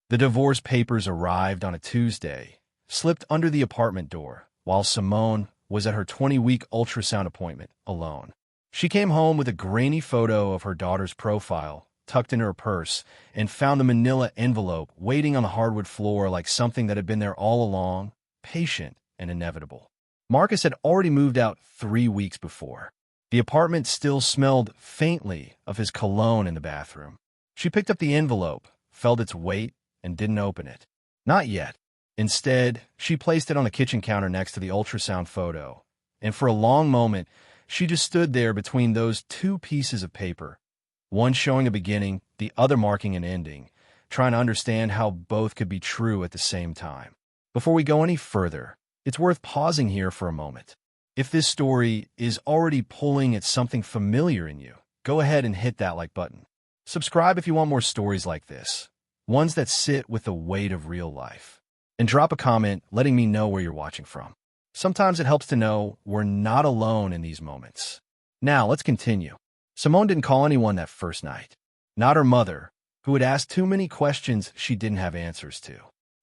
The divorce papers arrived on a Tuesday, slipped under the apartment door, while Simone was at her 20-week ultrasound appointment alone. She came home with a grainy photo of her daughter's profile tucked in her purse and found the manila envelope waiting on the hardwood floor like something that had been there all along, patient and inevitable. Marcus had already moved out 3 weeks before. The apartment still smelled faintly of his cologne in the bathroom. She picked up the envelope, felt its weight, and didn't open it. Not yet. Instead, she placed it on the kitchen counter next to the ultrasound photo, and for a long moment, she just stood there between those two pieces of paper, one showing a beginning, the other marking an ending, trying to understand how both could be true at the same time. Before we go any further, it's worth pausing here for a moment. If this story is already pulling at something familiar in you, go ahead and hit that like button. Subscribe if you want more stories like this, ones that sit with the weight of real life. And drop a comment letting me know where you're watching from. Sometimes it helps to know we're not alone in these moments. Now, let's continue. Simone didn't call anyone that first night. Not her mother, who had asked too many questions she didn't have answers to.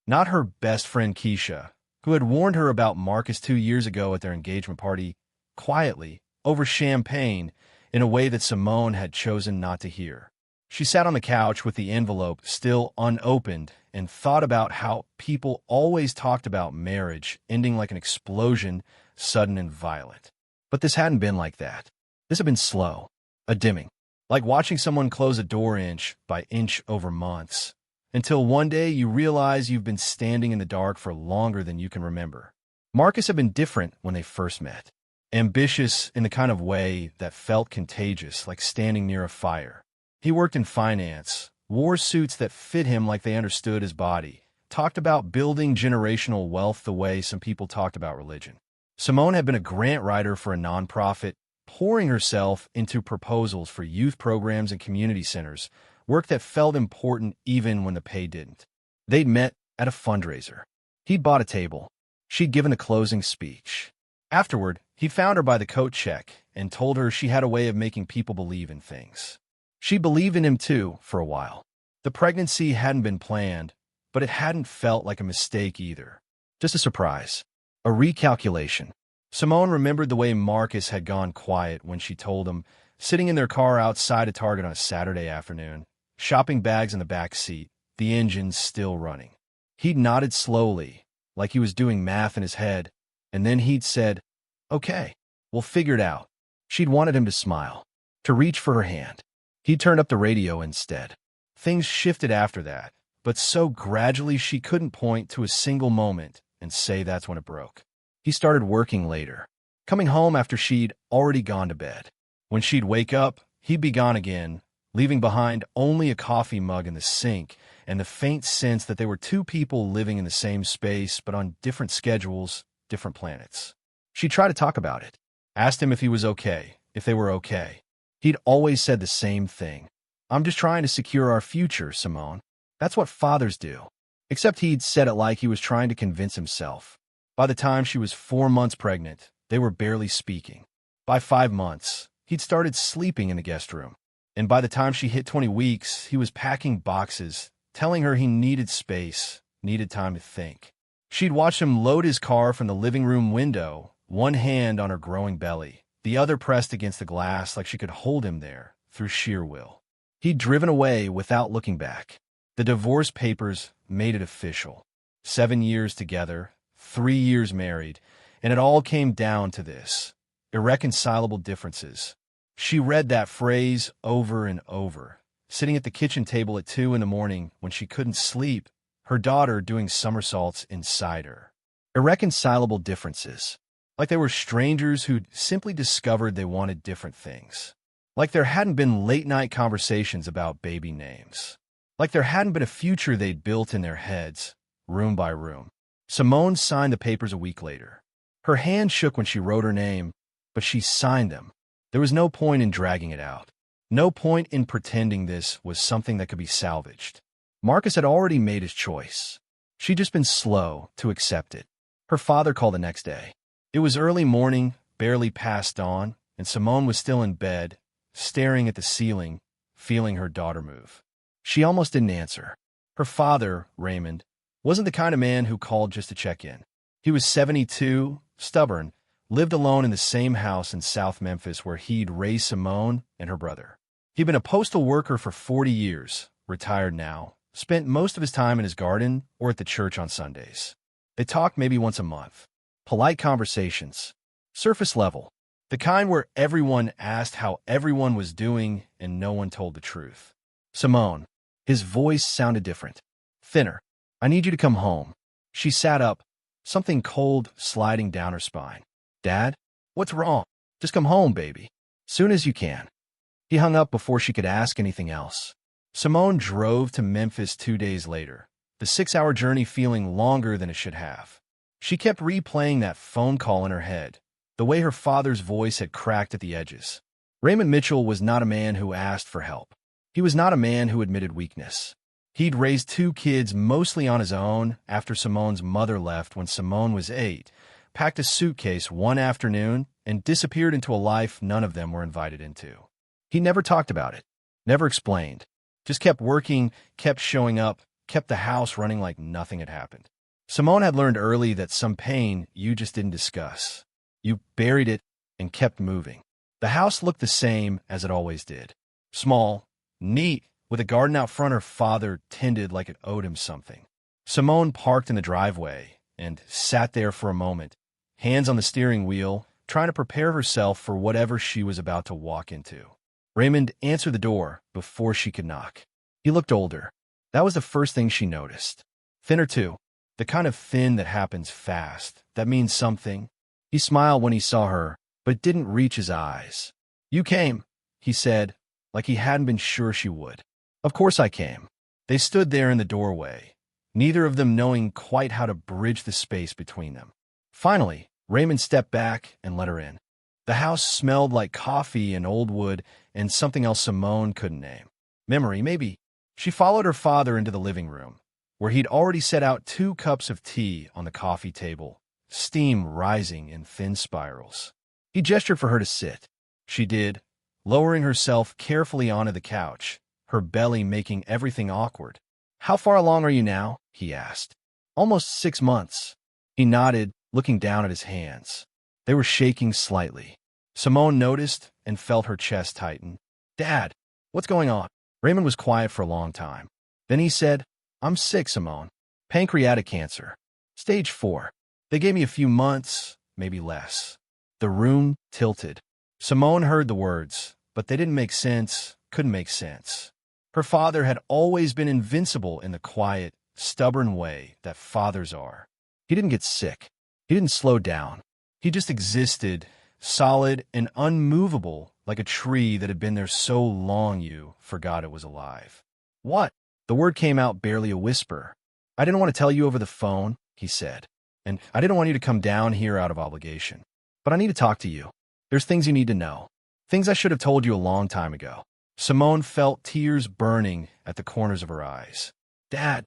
Not her best friend Keisha, who had warned her about Marcus 2 years ago at their engagement party, quietly, over champagne, in a way that Simone had chosen not to hear. She sat on the couch with the envelope still unopened and thought about how people always talked about marriage ending like an explosion, sudden and violent. But this hadn't been like that. This had been slow, a dimming, like watching someone close a door inch by inch over months, until one day you realize you've been standing in the dark for longer than you can remember. Marcus had been different when they first met. Ambitious in the kind of way that felt contagious, like standing near a fire. He worked in finance, wore suits that fit him like they understood his body, talked about building generational wealth the way some people talked about religion. Simone had been a grant writer for a nonprofit, pouring herself into proposals for youth programs and community centers, work that felt important even when the pay didn't. They'd met at a fundraiser. He'd bought a table. She'd given a closing speech. Afterward, he found her by the coat check and told her she had a way of making people believe in things. She believed in him too, for a while. The pregnancy hadn't been planned, but it hadn't felt like a mistake either. Just a surprise. A recalculation. Simone remembered the way Marcus had gone quiet when she told him, sitting in their car outside a Target on a Saturday afternoon, shopping bags in the back seat, the engine still running. He'd nodded slowly, like he was doing math in his head, and then he'd said, "Okay, we'll figure it out." She'd wanted him to smile, to reach for her hand. He turned up the radio instead. Things shifted after that, but so gradually she couldn't point to a single moment and say that's when it broke. He started working later, coming home after she'd already gone to bed. When she'd wake up, he'd be gone again, leaving behind only a coffee mug in the sink and the faint sense that they were two people living in the same space but on different schedules, different planets. She tried to talk about it, asked him if he was okay, if they were okay. He'd always said the same thing. "I'm just trying to secure our future, Simone. That's what fathers do." Except he'd said it like he was trying to convince himself. By the time she was 4 months pregnant, they were barely speaking. By 5 months, he'd started sleeping in the guest room. And by the time she hit 20 weeks, he was packing boxes, telling her he needed space, needed time to think. She'd watched him load his car from the living room window, one hand on her growing belly, the other pressed against the glass like she could hold him there through sheer will. He'd driven away without looking back. The divorce papers made it official. 7 years together, 3 years married, and it all came down to this: irreconcilable differences. She read that phrase over and over, sitting at the kitchen table at 2 in the morning when she couldn't sleep, her daughter doing somersaults inside her. Irreconcilable differences. Like they were strangers who'd simply discovered they wanted different things. Like there hadn't been late-night conversations about baby names. Like there hadn't been a future they'd built in their heads, room by room. Simone signed the papers a week later. Her hand shook when she wrote her name, but she signed them. There was no point in dragging it out. No point in pretending this was something that could be salvaged. Marcus had already made his choice. She'd just been slow to accept it. Her father called the next day. It was early morning, barely past dawn, and Simone was still in bed, staring at the ceiling, feeling her daughter move. She almost didn't answer. Her father, Raymond, wasn't the kind of man who called just to check in. He was 72, stubborn, lived alone in the same house in South Memphis where he'd raised Simone and her brother. He'd been a postal worker for 40 years, retired now, spent most of his time in his garden or at the church on Sundays. They talked maybe once a month. Polite conversations. Surface level. The kind where everyone asked how everyone was doing and no one told the truth. Simone. His voice sounded different. Thinner. I need you to come home. She sat up, something cold sliding down her spine. Dad? What's wrong? Just come home, baby. Soon as you can. He hung up before she could ask anything else. Simone drove to Memphis 2 days later, the 6-hour journey feeling longer than it should have. She kept replaying that phone call in her head, the way her father's voice had cracked at the edges. Raymond Mitchell was not a man who asked for help. He was not a man who admitted weakness. He'd raised 2 kids mostly on his own after Simone's mother left when Simone was 8, packed a suitcase one afternoon, and disappeared into a life none of them were invited into. He never talked about it, never explained, just kept working, kept showing up, kept the house running like nothing had happened. Simone had learned early that some pain you just didn't discuss. You buried it and kept moving. The house looked the same as it always did. Small, neat, with a garden out front her father tended like it owed him something. Simone parked in the driveway and sat there for a moment, hands on the steering wheel, trying to prepare herself for whatever she was about to walk into. Raymond answered the door before she could knock. He looked older. That was the first thing she noticed. Thinner too, the kind of thin that happens fast, that means something. He smiled when he saw her, but didn't reach his eyes. You came, he said, like he hadn't been sure she would. Of course I came. They stood there in the doorway, neither of them knowing quite how to bridge the space between them. Finally, Raymond stepped back and let her in. The house smelled like coffee and old wood and something else Simone couldn't name. Memory, maybe. She followed her father into the living room, where he'd already set out 2 cups of tea on the coffee table, steam rising in thin spirals. He gestured for her to sit. She did, lowering herself carefully onto the couch, her belly making everything awkward. How far along are you now? He asked. Almost 6 months. He nodded, looking down at his hands. They were shaking slightly. Simone noticed and felt her chest tighten. Dad, what's going on? Raymond was quiet for a long time. Then he said, I'm sick, Simone. Pancreatic cancer. Stage 4. They gave me a few months, maybe less. The room tilted. Simone heard the words, but they didn't make sense, couldn't make sense. Her father had always been invincible in the quiet, stubborn way that fathers are. He didn't get sick. He didn't slow down. He just existed, solid and unmovable, like a tree that had been there so long you forgot it was alive. What? The word came out barely a whisper. I didn't want to tell you over the phone, he said. And I didn't want you to come down here out of obligation. But I need to talk to you. There's things you need to know. Things I should have told you a long time ago. Simone felt tears burning at the corners of her eyes. Dad,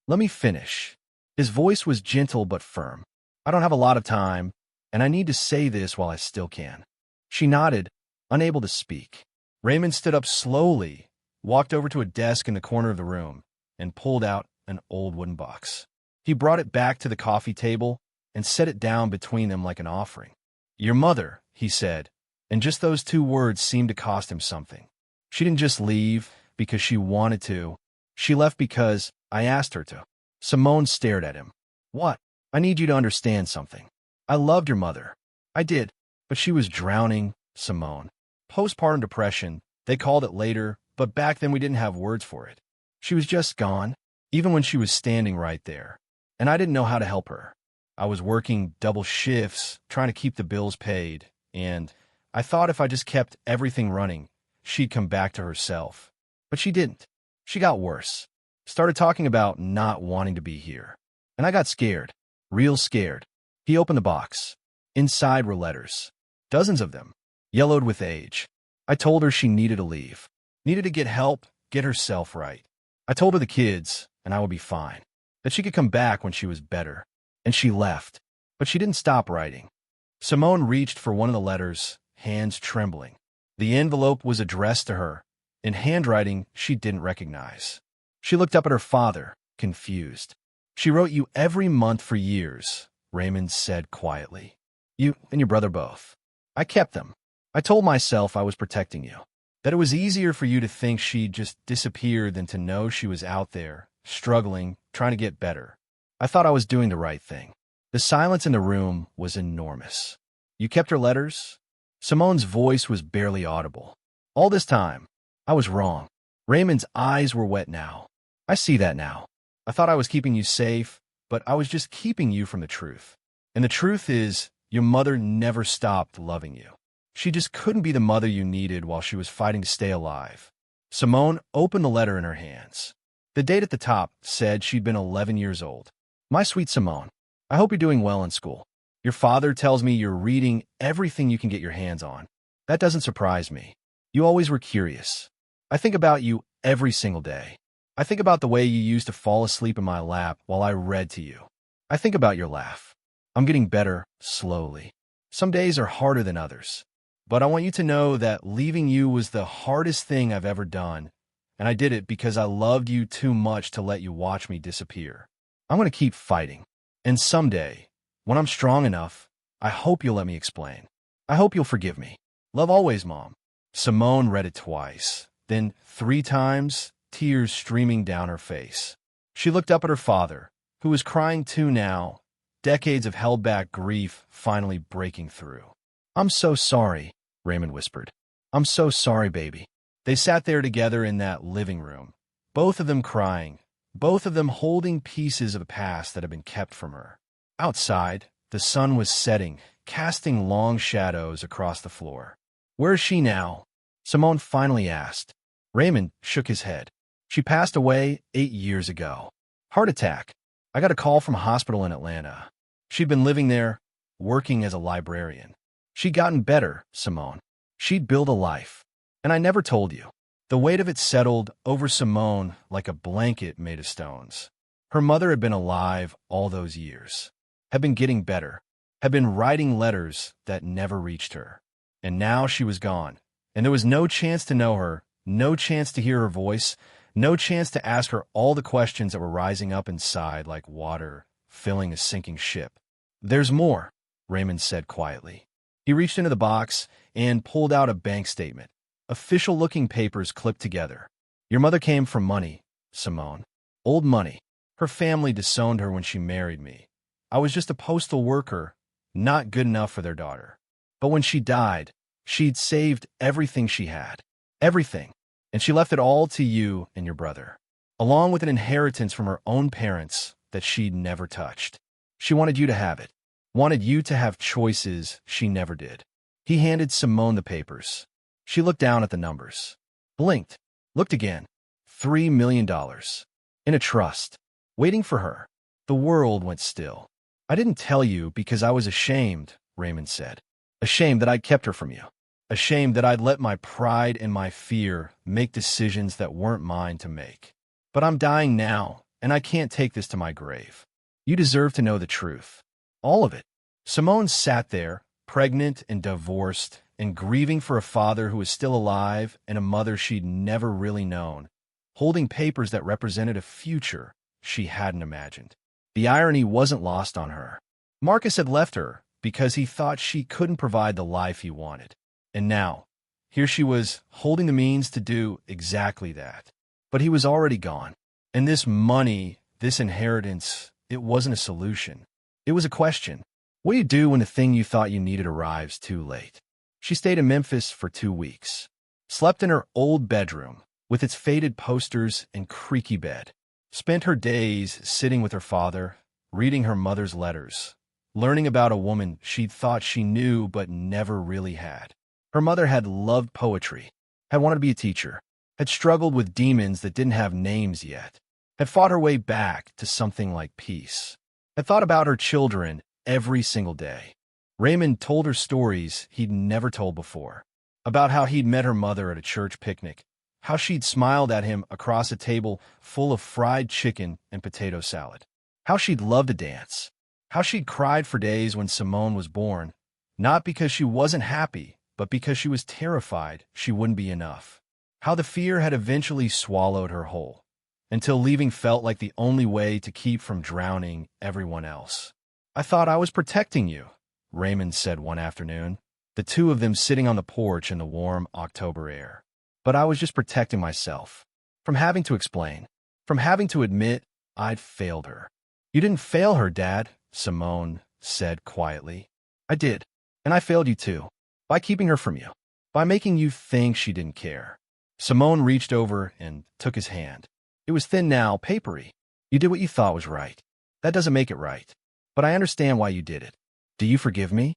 let me finish. His voice was gentle but firm. I don't have a lot of time, and I need to say this while I still can. She nodded, unable to speak. Raymond stood up slowly, walked over to a desk in the corner of the room, and pulled out an old wooden box. He brought it back to the coffee table and set it down between them like an offering. Your mother, he said, and just those 2 words seemed to cost him something. She didn't just leave because she wanted to. She left because I asked her to. Simone stared at him. What? I need you to understand something. I loved your mother. I did, but she was drowning, Simone. Postpartum depression, they called it later, but back then we didn't have words for it. She was just gone, even when she was standing right there. And I didn't know how to help her. I was working double shifts, trying to keep the bills paid, and I thought if I just kept everything running, she'd come back to herself. But she didn't. She got worse. Started talking about not wanting to be here. And I got scared. Real scared. He opened the box. Inside were letters. Dozens of them. Yellowed with age. I told her she needed to leave. Needed to get help, get herself right. I told her the kids, and I would be fine. That she could come back when she was better. And she left. But she didn't stop writing. Simone reached for one of the letters, hands trembling. The envelope was addressed to her, in handwriting she didn't recognize. She looked up at her father, confused. She wrote you every month for years, Raymond said quietly. You and your brother both. I kept them. I told myself I was protecting you. That it was easier for you to think she'd just disappeared than to know she was out there, struggling, trying to get better. I thought I was doing the right thing. The silence in the room was enormous. You kept her letters? Simone's voice was barely audible. All this time, I was wrong. Raymond's eyes were wet now. I see that now. I thought I was keeping you safe, but I was just keeping you from the truth. And the truth is, your mother never stopped loving you. She just couldn't be the mother you needed while she was fighting to stay alive. Simone opened the letter in her hands. The date at the top said she'd been 11 years old. My sweet Simone, I hope you're doing well in school. Your father tells me you're reading everything you can get your hands on. That doesn't surprise me. You always were curious. I think about you every single day. I think about the way you used to fall asleep in my lap while I read to you. I think about your laugh. I'm getting better, slowly. Some days are harder than others. But I want you to know that leaving you was the hardest thing I've ever done, and I did it because I loved you too much to let you watch me disappear. I'm going to keep fighting. And someday, when I'm strong enough, I hope you'll let me explain. I hope you'll forgive me. Love always, Mom. Simone read it twice, then 3 times, tears streaming down her face. She looked up at her father, who was crying too now, decades of held-back grief finally breaking through. I'm so sorry, Raymond whispered. I'm so sorry, baby. They sat there together in that living room, both of them crying, both of them holding pieces of the past that had been kept from her. Outside, the sun was setting, casting long shadows across the floor. Where is she now? Simone finally asked. Raymond shook his head. She passed away 8 years ago. Heart attack. I got a call from a hospital in Atlanta. She'd been living there, working as a librarian. She'd gotten better, Simone. She'd built a life. And I never told you. The weight of it settled over Simone like a blanket made of stones. Her mother had been alive all those years, had been getting better, had been writing letters that never reached her. And now she was gone, and there was no chance to know her, no chance to hear her voice, no chance to ask her all the questions that were rising up inside like water filling a sinking ship. There's more, Raymond said quietly. He reached into the box and pulled out a bank statement. Official-looking papers clipped together. Your mother came from money, Simone. Old money. Her family disowned her when she married me. I was just a postal worker, not good enough for their daughter. But when she died, she'd saved everything she had. Everything. And she left it all to you and your brother, along with an inheritance from her own parents that she'd never touched. She wanted you to have it. Wanted you to have choices she never did. He handed Simone the papers. She looked down at the numbers, blinked, looked again. $3 million. In a trust. Waiting for her. The world went still. I didn't tell you because I was ashamed, Raymond said. Ashamed that I'd kept her from you. Ashamed that I'd let my pride and my fear make decisions that weren't mine to make. But I'm dying now, and I can't take this to my grave. You deserve to know the truth. All of it. Simone sat there, pregnant and divorced, and grieving for a father who was still alive and a mother she'd never really known, holding papers that represented a future she hadn't imagined. The irony wasn't lost on her. Marcus had left her because he thought she couldn't provide the life he wanted. And now, here she was, holding the means to do exactly that. But he was already gone. And this money, this inheritance, it wasn't a solution. It was a question. What do you do when the thing you thought you needed arrives too late? She stayed in Memphis for 2 weeks. Slept in her old bedroom, with its faded posters and creaky bed. Spent her days sitting with her father, reading her mother's letters, learning about a woman she'd thought she knew but never really had. Her mother had loved poetry, had wanted to be a teacher, had struggled with demons that didn't have names yet, had fought her way back to something like peace, had thought about her children every single day. Raymond told her stories he'd never told before, about how he'd met her mother at a church picnic, how she'd smiled at him across a table full of fried chicken and potato salad, how she'd loved to dance, how she'd cried for days when Simone was born, not because she wasn't happy, but because she was terrified she wouldn't be enough, how the fear had eventually swallowed her whole, until leaving felt like the only way to keep from drowning everyone else. "I thought I was protecting you," Raymond said one afternoon, the two of them sitting on the porch in the warm October air. "But I was just protecting myself. From having to explain. From having to admit I'd failed her." "You didn't fail her, Dad," Simone said quietly. "I did. And I failed you too. By keeping her from you. By making you think she didn't care." Simone reached over and took his hand. It was thin now, papery. "You did what you thought was right. That doesn't make it right. But I understand why you did it. Do you forgive me?"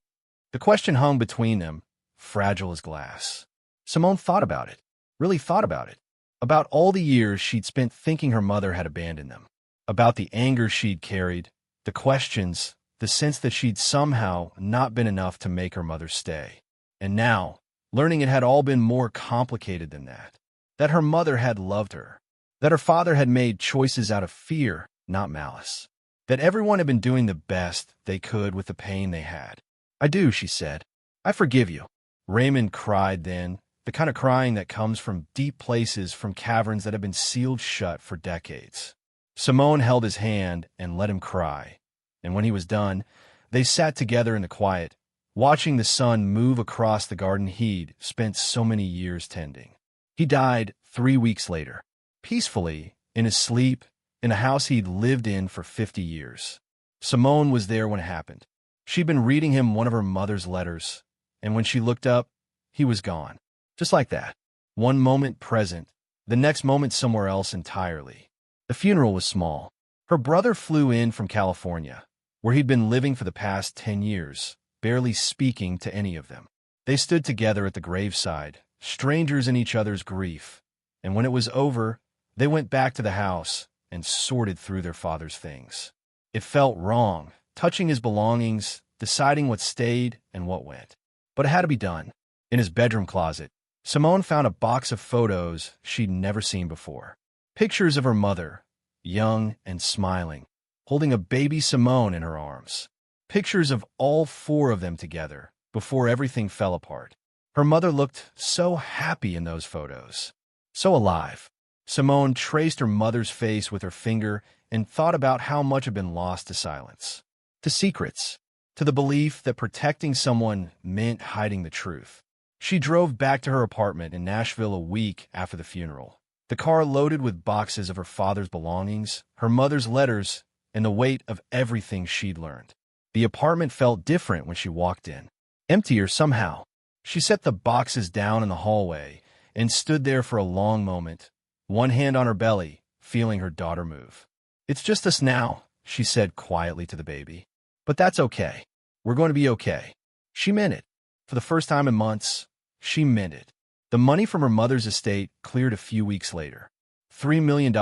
The question hung between them, fragile as glass. Simone thought about it, really thought about it. About all the years she'd spent thinking her mother had abandoned them. About the anger she'd carried, the questions, the sense that she'd somehow not been enough to make her mother stay. And now, learning it had all been more complicated than that. That her mother had loved her. That her father had made choices out of fear, not malice. That everyone had been doing the best they could with the pain they had. "I do," she said. "I forgive you." Raymond cried then, the kind of crying that comes from deep places, from caverns that have been sealed shut for decades. Simone held his hand and let him cry. And when he was done, they sat together in the quiet, watching the sun move across the garden he'd spent so many years tending. He died 3 weeks later, peacefully, in his sleep, in a house he'd lived in for 50 years. Simone was there when it happened. She'd been reading him one of her mother's letters, and when she looked up, he was gone. Just like that. One moment present, the next moment somewhere else entirely. The funeral was small. Her brother flew in from California, where he'd been living for the past 10 years, barely speaking to any of them. They stood together at the graveside, strangers in each other's grief, and when it was over, they went back to the house and sorted through their father's things. It felt wrong, touching his belongings, deciding what stayed and what went. But it had to be done. In his bedroom closet, Simone found a box of photos she'd never seen before. Pictures of her mother, young and smiling, holding a baby Simone in her arms. Pictures of all 4 of them together before everything fell apart. Her mother looked so happy in those photos, so alive. Simone traced her mother's face with her finger and thought about how much had been lost to silence, to secrets, to the belief that protecting someone meant hiding the truth. She drove back to her apartment in Nashville a week after the funeral, the car loaded with boxes of her father's belongings, her mother's letters, and the weight of everything she'd learned. The apartment felt different when she walked in, emptier somehow. She set the boxes down in the hallway and stood there for a long moment, one hand on her belly, feeling her daughter move. "It's just us now," she said quietly to the baby. "But that's okay. We're going to be okay." She meant it. For the first time in months, she meant it. The money from her mother's estate cleared a few weeks later. $3 million,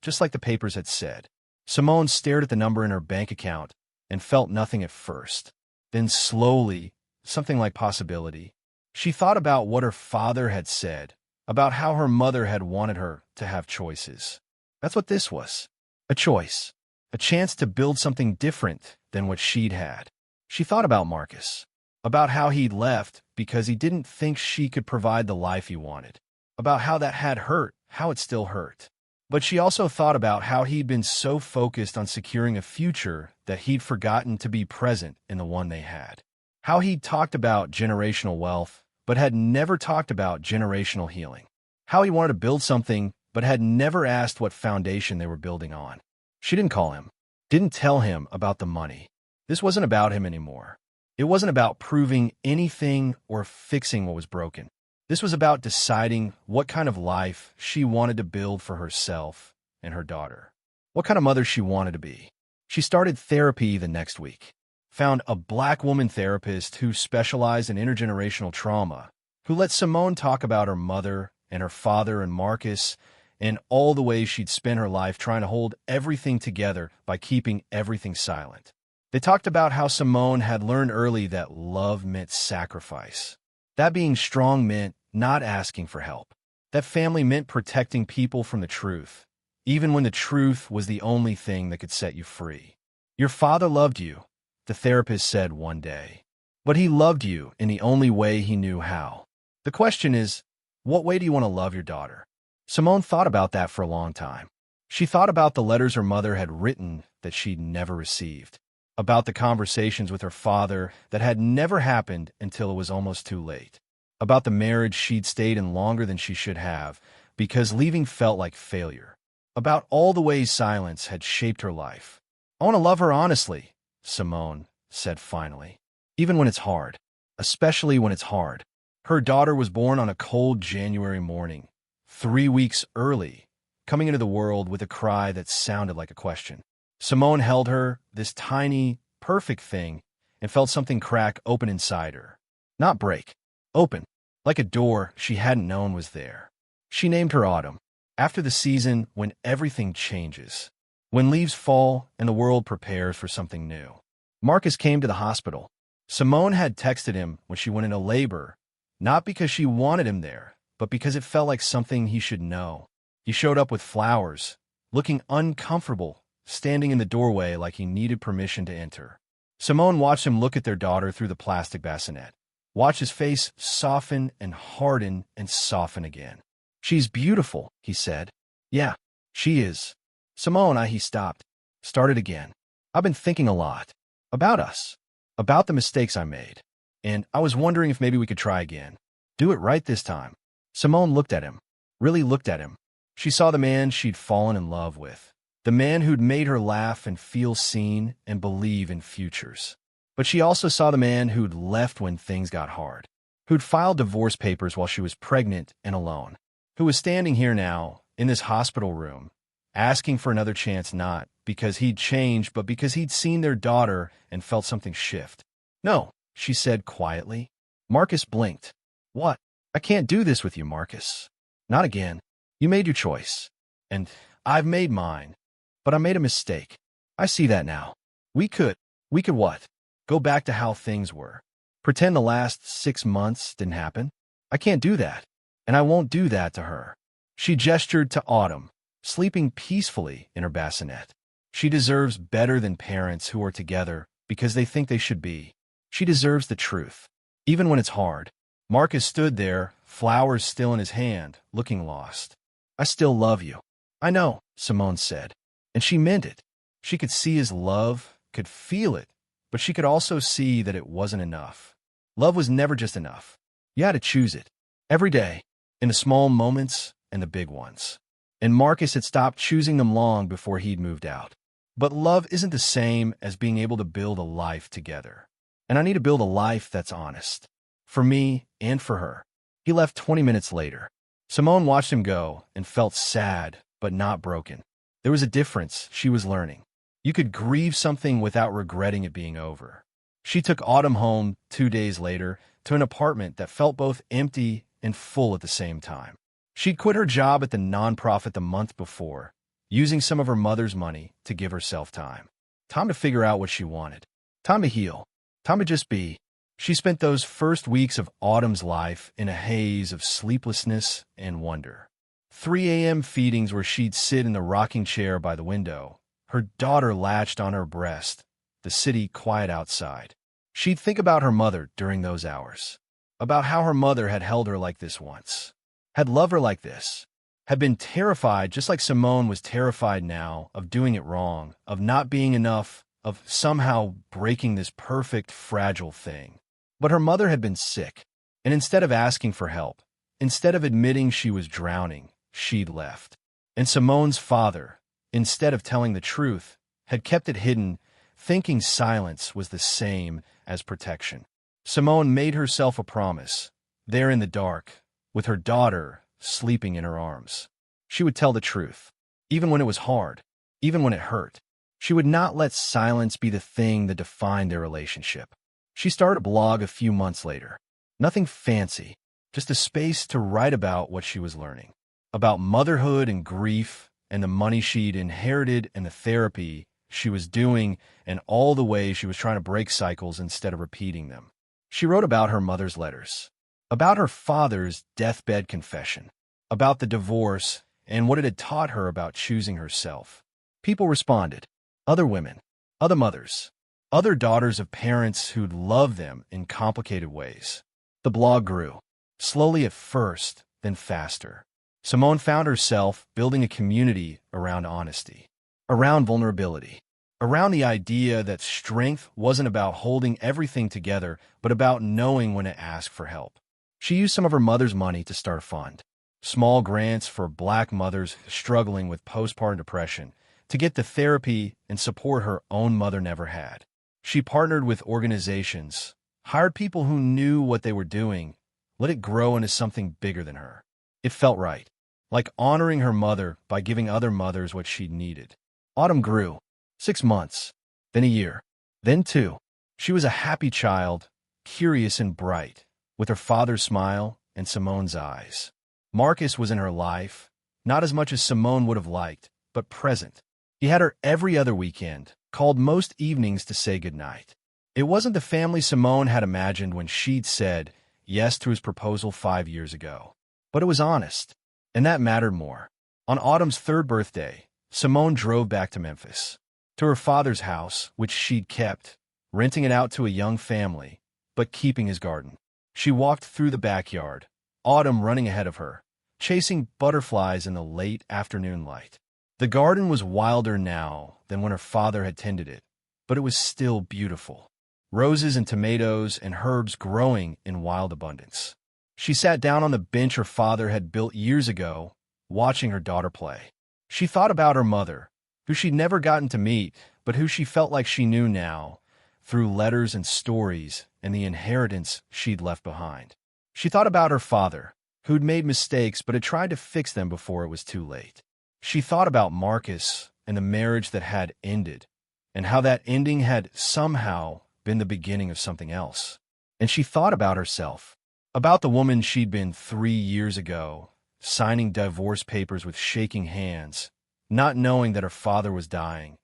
just like the papers had said. Simone stared at the number in her bank account and felt nothing at first. Then slowly, something like possibility. She thought about what her father had said, about how her mother had wanted her to have choices. That's what this was. A choice. A chance to build something different than what she'd had. She thought about Marcus. About how he'd left because he didn't think she could provide the life he wanted. About how that had hurt, how it still hurt. But she also thought about how he'd been so focused on securing a future that he'd forgotten to be present in the one they had. How he'd talked about generational wealth, but had never talked about generational healing. How he wanted to build something, but had never asked what foundation they were building on. She didn't call him, didn't tell him about the money. This wasn't about him anymore. It wasn't about proving anything or fixing what was broken. This was about deciding what kind of life she wanted to build for herself and her daughter. What kind of mother she wanted to be. She started therapy the next week. Found a Black woman therapist who specialized in intergenerational trauma, who let Simone talk about her mother and her father and Marcus and all the ways she'd spent her life trying to hold everything together by keeping everything silent. They talked about how Simone had learned early that love meant sacrifice. That being strong meant not asking for help. That family meant protecting people from the truth, even when the truth was the only thing that could set you free. "Your father loved you," the therapist said one day. "But he loved you in the only way he knew how. The question is, what way do you want to love your daughter?" Simone thought about that for a long time. She thought about the letters her mother had written that she'd never received, about the conversations with her father that had never happened until it was almost too late, about the marriage she'd stayed in longer than she should have because leaving felt like failure, about all the ways silence had shaped her life. "I want to love her honestly," Simone said finally, "even when it's hard, especially when it's hard." Her daughter was born on a cold January morning, 3 weeks early, coming into the world with a cry that sounded like a question. Simone held her, this tiny, perfect thing, and felt something crack open inside her. Not break, open, like a door she hadn't known was there. She named her Autumn, after the season when everything changes, when leaves fall and the world prepares for something new. Marcus came to the hospital. Simone had texted him when she went into labor, not because she wanted him there, but because it felt like something he should know. He showed up with flowers, looking uncomfortable, standing in the doorway like he needed permission to enter. Simone watched him look at their daughter through the plastic bassinet, watch his face soften and harden and soften again. "She's beautiful," he said. "Yeah, she is." "Simone," he stopped, started again. "I've been thinking a lot. About us. About the mistakes I made. And I was wondering if maybe we could try again. Do it right this time." Simone looked at him, really looked at him. She saw the man she'd fallen in love with, the man who'd made her laugh and feel seen and believe in futures. But she also saw the man who'd left when things got hard, who'd filed divorce papers while she was pregnant and alone, who was standing here now, in this hospital room, asking for another chance not because he'd changed, but because he'd seen their daughter and felt something shift. "No," she said quietly. Marcus blinked. "What? I can't do this with you, Marcus. Not again. You made your choice. And I've made mine. But I made a mistake. I see that now. We could what? Go back to how things were. Pretend the last 6 months didn't happen? I can't do that. And I won't do that to her." She gestured to Autumn, sleeping peacefully in her bassinet. She deserves better than parents who are together because they think they should be. She deserves the truth, even when it's hard. Marcus stood there, flowers still in his hand, looking lost. "I still love you." "I know," Simone said. And she meant it. She could see his love, could feel it, but she could also see that it wasn't enough. Love was never just enough. You had to choose it. Every day, in the small moments and the big ones. And Marcus had stopped choosing them long before he'd moved out. But love isn't the same as being able to build a life together. And I need to build a life that's honest. For me and for her. He left 20 minutes later. Simone watched him go and felt sad, but not broken. There was a difference she was learning. You could grieve something without regretting it being over. She took Autumn home 2 days later to an apartment that felt both empty and full at the same time. She'd quit her job at the nonprofit the month before, using some of her mother's money to give herself time. Time to figure out what she wanted. Time to heal. Time to just be. She spent those first weeks of Autumn's life in a haze of sleeplessness and wonder. 3 a.m. feedings where she'd sit in the rocking chair by the window, her daughter latched on her breast, the city quiet outside. She'd think about her mother during those hours, about how her mother had held her like this once, had loved her like this, had been terrified just like Simone was terrified now of doing it wrong, of not being enough, of somehow breaking this perfect, fragile thing. But her mother had been sick, and instead of asking for help, instead of admitting she was drowning, she'd left. And Simone's father, instead of telling the truth, had kept it hidden, thinking silence was the same as protection. Simone made herself a promise, there in the dark, with her daughter sleeping in her arms. She would tell the truth, even when it was hard, even when it hurt. She would not let silence be the thing that defined their relationship. She started a blog a few months later. Nothing fancy, just a space to write about what she was learning. About motherhood and grief and the money she'd inherited and the therapy she was doing and all the ways she was trying to break cycles instead of repeating them. She wrote about her mother's letters, about her father's deathbed confession, about the divorce and what it had taught her about choosing herself. People responded. Other women, other mothers, other daughters of parents who'd loved them in complicated ways. The blog grew, slowly at first, then faster. Simone found herself building a community around honesty, around vulnerability, around the idea that strength wasn't about holding everything together, but about knowing when to ask for help. She used some of her mother's money to start a fund, small grants for Black mothers struggling with postpartum depression, to get the therapy and support her own mother never had. She partnered with organizations, hired people who knew what they were doing, let it grow into something bigger than her. It felt right, like honoring her mother by giving other mothers what she needed. Autumn grew. 6 months, then a year, then 2. She was a happy child, curious and bright, with her father's smile and Simone's eyes. Marcus was in her life, not as much as Simone would have liked, but present. He had her every other weekend, called most evenings to say goodnight. It wasn't the family Simone had imagined when she'd said yes to his proposal 5 years ago. But it was honest, and that mattered more. On Autumn's 3rd birthday, Simone drove back to Memphis, to her father's house, which she'd kept, renting it out to a young family, but keeping his garden. She walked through the backyard, Autumn running ahead of her, chasing butterflies in the late afternoon light. The garden was wilder now than when her father had tended it, but it was still beautiful. Roses and tomatoes and herbs growing in wild abundance. She sat down on the bench her father had built years ago, watching her daughter play. She thought about her mother, who she'd never gotten to meet, but who she felt like she knew now, through letters and stories and the inheritance she'd left behind. She thought about her father, who'd made mistakes but had tried to fix them before it was too late. She thought about Marcus and the marriage that had ended, and how that ending had somehow been the beginning of something else. And she thought about herself, about the woman she'd been 3 years ago, signing divorce papers with shaking hands, not knowing that her father was dying,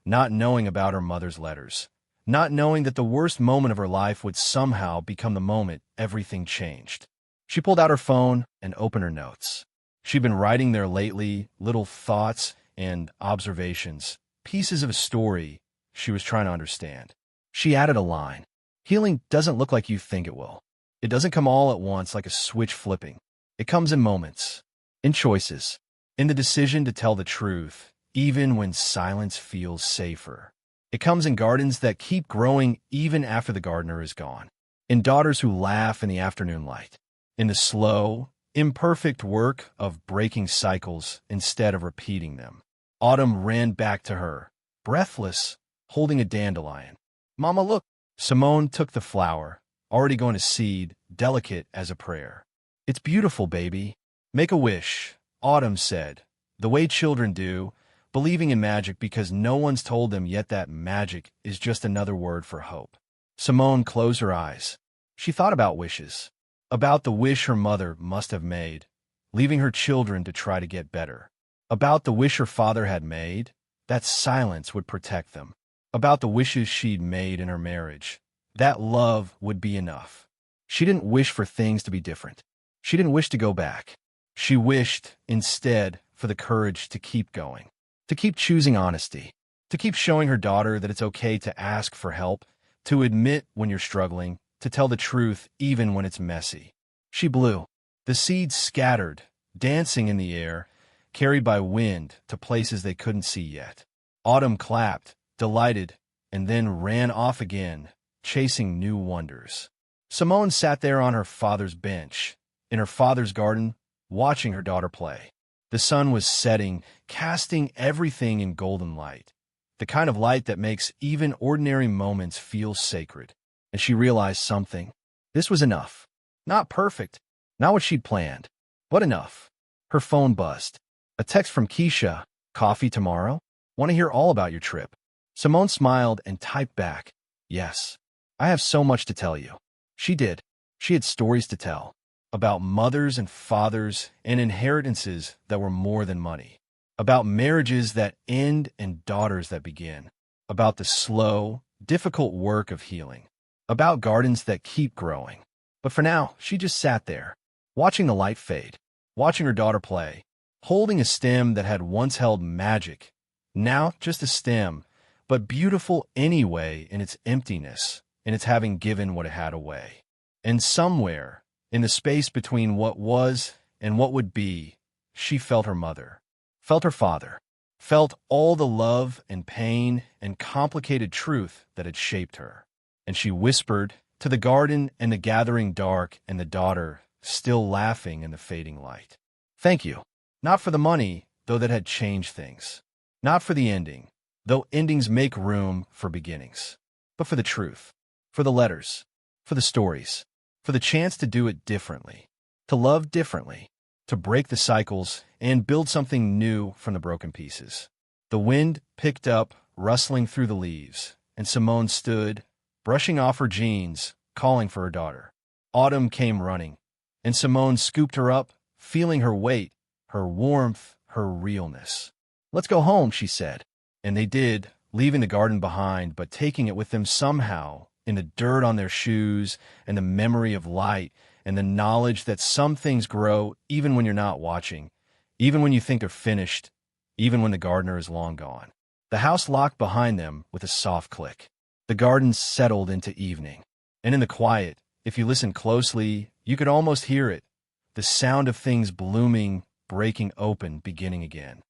not knowing about her mother's letters, not knowing that the worst moment of her life would somehow become the moment everything changed. She pulled out her phone and opened her notes. She'd been writing there lately, little thoughts and observations, pieces of a story she was trying to understand. She added a line. Healing doesn't look like you think it will. It doesn't come all at once like a switch flipping. It comes in moments, in choices, in the decision to tell the truth, even when silence feels safer. It comes in gardens that keep growing even after the gardener is gone, in daughters who laugh in the afternoon light, in the slow, imperfect work of breaking cycles instead of repeating them. Autumn ran back to her, breathless, holding a dandelion. Mama, look. Simone took the flower, already going to seed, delicate as a prayer. It's beautiful, baby. Make a wish, Autumn said, the way children do, believing in magic because no one's told them yet that magic is just another word for hope. Simone closed her eyes. She thought about wishes, about the wish her mother must have made, leaving her children to try to get better, about the wish her father had made, that silence would protect them, about the wishes she'd made in her marriage, that love would be enough. She didn't wish for things to be different. She didn't wish to go back. She wished, instead, for the courage to keep going, to keep choosing honesty, to keep showing her daughter that it's okay to ask for help, to admit when you're struggling, to tell the truth even when it's messy. She blew. The seeds scattered, dancing in the air, carried by wind to places they couldn't see yet. Autumn clapped, delighted, and then ran off again, chasing new wonders. Simone sat there on her father's bench, in her father's garden, watching her daughter play. The sun was setting, casting everything in golden light, the kind of light that makes even ordinary moments feel sacred. And she realized something. This was enough. Not perfect, not what she'd planned, but enough. Her phone buzzed. A text from Keisha. Coffee tomorrow? Want to hear all about your trip. Simone smiled and typed back, yes. I have so much to tell you. She did. She had stories to tell, about mothers and fathers and inheritances that were more than money, about marriages that end and daughters that begin, about the slow, difficult work of healing, about gardens that keep growing. But for now, she just sat there, watching the light fade, watching her daughter play, holding a stem that had once held magic, now just a stem, but beautiful anyway in its emptiness, in its having given what it had away. And somewhere, in the space between what was and what would be, she felt her mother, felt her father, felt all the love and pain and complicated truth that had shaped her. And she whispered to the garden and the gathering dark and the daughter still laughing in the fading light. Thank you. Not for the money, though that had changed things. Not for the ending, though endings make room for beginnings. But for the truth, for the letters, for the stories, for the chance to do it differently, to love differently, to break the cycles and build something new from the broken pieces. The wind picked up, rustling through the leaves, and Simone stood, brushing off her jeans, calling for her daughter. Autumn came running, and Simone scooped her up, feeling her weight, her warmth, her realness. "Let's go home," she said. And they did, leaving the garden behind, but taking it with them somehow, in the dirt on their shoes, and the memory of light, and the knowledge that some things grow even when you're not watching, even when you think they're finished, even when the gardener is long gone. The house locked behind them with a soft click. The garden settled into evening. And in the quiet, if you listen closely, you could almost hear it, the sound of things blooming, breaking open, beginning again.